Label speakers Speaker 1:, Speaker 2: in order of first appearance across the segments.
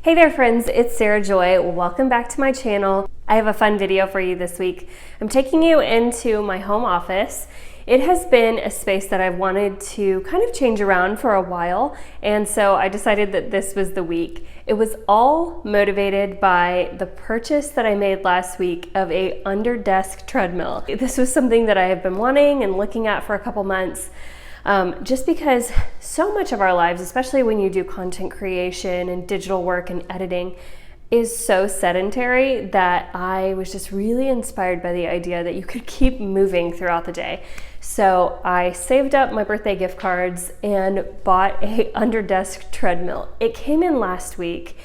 Speaker 1: Hey there friends, it's Sarah Joy. Welcome back to my channel. I have a fun video for you this week. I'm taking you into my home office. It has been a space that I've wanted to kind of change around for a while, and so I decided that this was the week. It was all motivated by the purchase that I made last week of a under-desk treadmill. This was something that I have been wanting and looking at for a couple months. Just because so much of our lives, especially when you do content creation and digital work and editing, is so sedentary that I was just really inspired by the idea that you could keep moving throughout the day. So I saved up my birthday gift cards and bought a under-desk treadmill. It came in last week,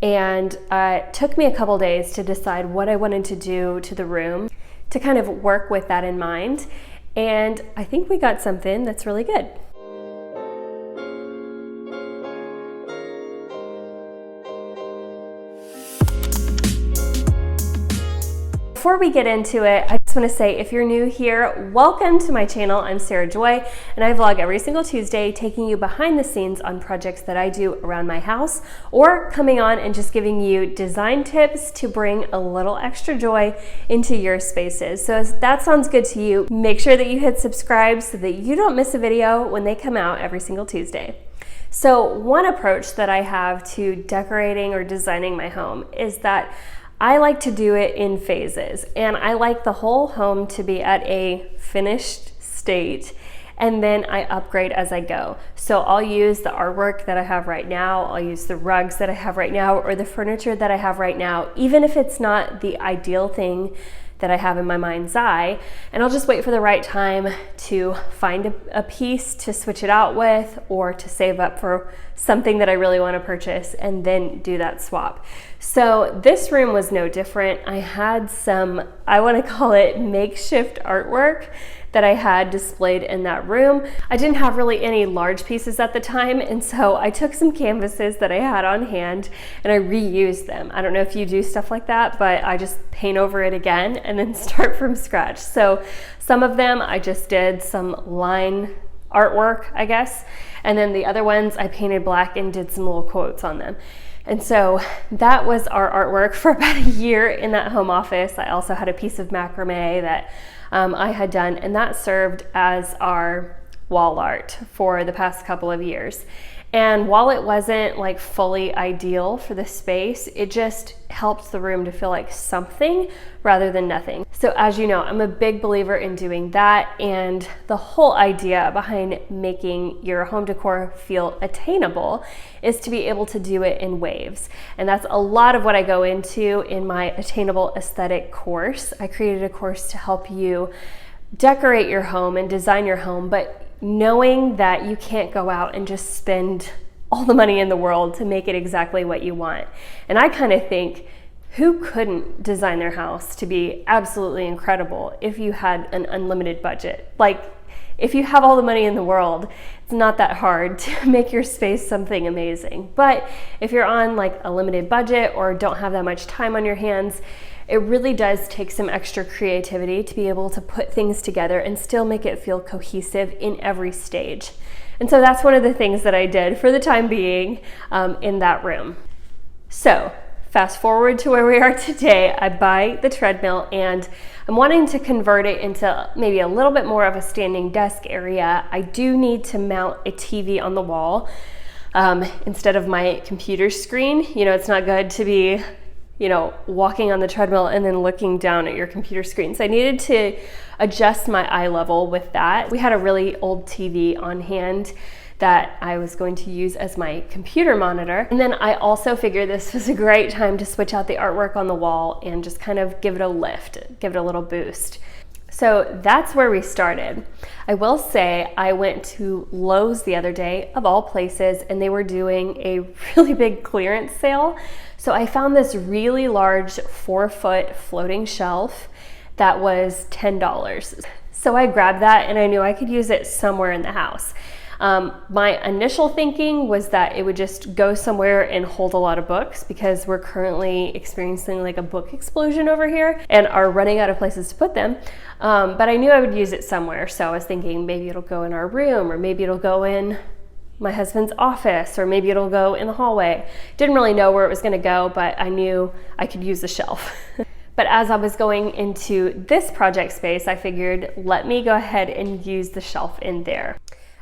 Speaker 1: and it took me a couple days to decide what I wanted to do to the room to kind of work with that in mind. And I think we got something that's really good. Before we get into it, I just want to say, if you're new here, welcome to my channel. I'm Sarah Joy, and I vlog every single Tuesday, taking you behind the scenes on projects that I do around my house, or coming on and just giving you design tips to bring a little extra joy into your spaces. So if that sounds good to you, make sure that you hit subscribe so that you don't miss a video when they come out every single Tuesday. So one approach that I have to decorating or designing my home is that I like to do it in phases, and I like the whole home to be at a finished state, and then I upgrade as I go. So I'll use the artwork that I have right now, I'll use the rugs that I have right now, or the furniture that I have right now, even if it's not the ideal thing that I have in my mind's eye, and I'll just wait for the right time to find a piece to switch it out with, or to save up for something that I really want to purchase and then do that swap. So this room was no different. I had some, I want to call it makeshift artwork that I had displayed in that room. I didn't have really any large pieces at the time, and so I took some canvases that I had on hand and I reused them. I don't know if you do stuff like that, but I just paint over it again and then start from scratch. So some of them I just did some line artwork, I guess, and then the other ones I painted black and did some little quotes on them. And so that was our artwork for about a year in that home office. I also had a piece of macrame that I had done, and that served as our wall art for the past couple of years. And while it wasn't like fully ideal for the space, it just helped the room to feel like something rather than nothing. So as you know, I'm a big believer in doing that, and the whole idea behind making your home decor feel attainable is to be able to do it in waves. And that's a lot of what I go into in my Attainable aesthetic course. I created a course to help you decorate your home and design your home, but knowing that you can't go out and just spend all the money in the world to make it exactly what you want. And I kind of think, who couldn't design their house to be absolutely incredible if you had an unlimited budget? Like, if you have all the money in the world, it's not that hard to make your space something amazing. But if you're on like a limited budget or don't have that much time on your hands, it really does take some extra creativity to be able to put things together and still make it feel cohesive in every stage. And so that's one of the things that I did for the time being in that room. So fast forward to where we are today. I buy the treadmill, and I'm wanting to convert it into maybe a little bit more of a standing desk area. I do need to mount a TV on the wall instead of my computer screen. You know, it's not good to be walking on the treadmill and then looking down at your computer screen. So I needed to adjust my eye level with that. We had a really old TV on hand that I was going to use as my computer monitor. And then I also figured this was a great time to switch out the artwork on the wall and just kind of give it a lift, give it a little boost. So that's where we started. I will say I went to Lowe's the other day, of all places, and they were doing a really big clearance sale. So I found this really large 4-foot floating shelf that was $10. So I grabbed that, and I knew I could use it somewhere in the house. My initial thinking was that it would just go somewhere and hold a lot of books, because we're currently experiencing like a book explosion over here and are running out of places to put them. But I knew I would use it somewhere. So I was thinking maybe it'll go in our room, or maybe it'll go in my husband's office, or maybe it'll go in the hallway. Didn't really know where it was gonna go, but I knew I could use the shelf. But as I was going into this project space, I figured, let me go ahead and use the shelf in there.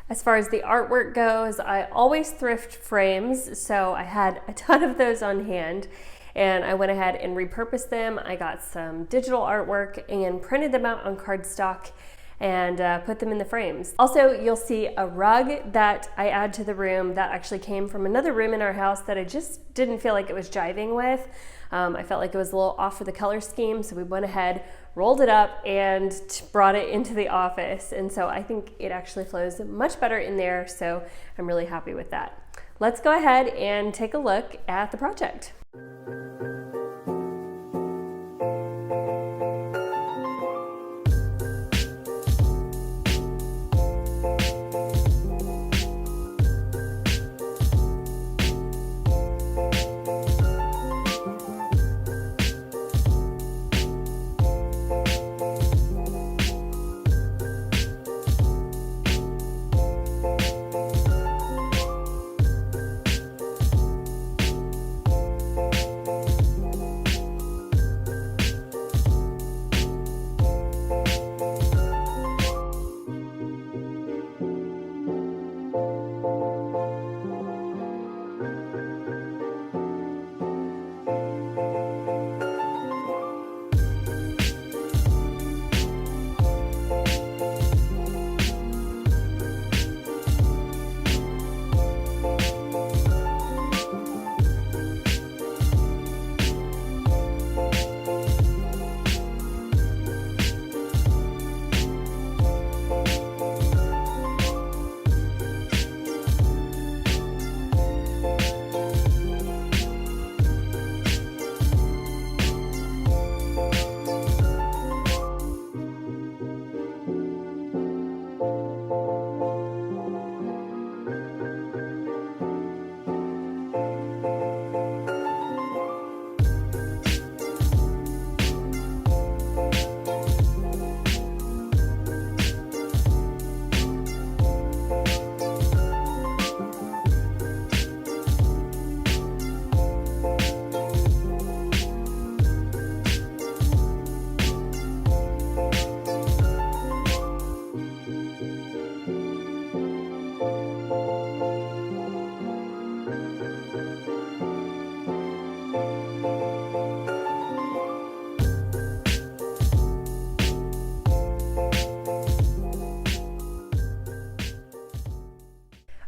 Speaker 1: As far as the artwork goes, I always thrift frames, so I had a ton of those on hand, and I went ahead and repurposed them. I got some digital artwork and printed them out on cardstock and put them in the frames. Also, you'll see a rug that I add to the room that actually came from another room in our house that I just didn't feel like it was jiving with. I felt like it was a little off for the color scheme, so we went ahead, rolled it up, and brought it into the office. And so I think it actually flows much better in there, so I'm really happy with that. Let's go ahead and take a look at the project.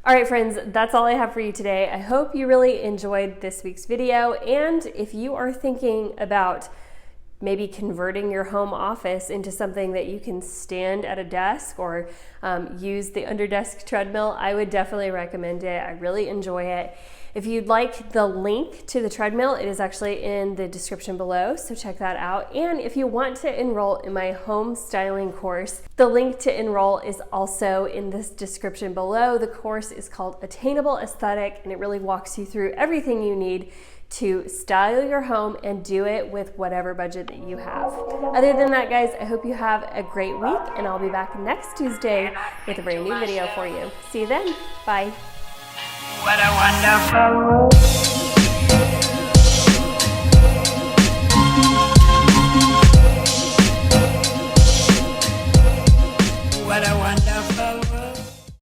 Speaker 1: All right, friends, that's all I have for you today. I hope you really enjoyed this week's video. And if you are thinking about maybe converting your home office into something that you can stand at a desk or use the under-desk treadmill, I would definitely recommend it. I really enjoy it. If you'd like the link to the treadmill, it is actually in the description below, so check that out. And if you want to enroll in my home styling course, the link to enroll is also in this description below. The course is called Attainable Aesthetic, and it really walks you through everything you need to style your home and do it with whatever budget that you have. Other than that, guys, I hope you have a great week, and I'll be back next Tuesday with a brand new video for you. See you then. Bye.
Speaker 2: What a wonderful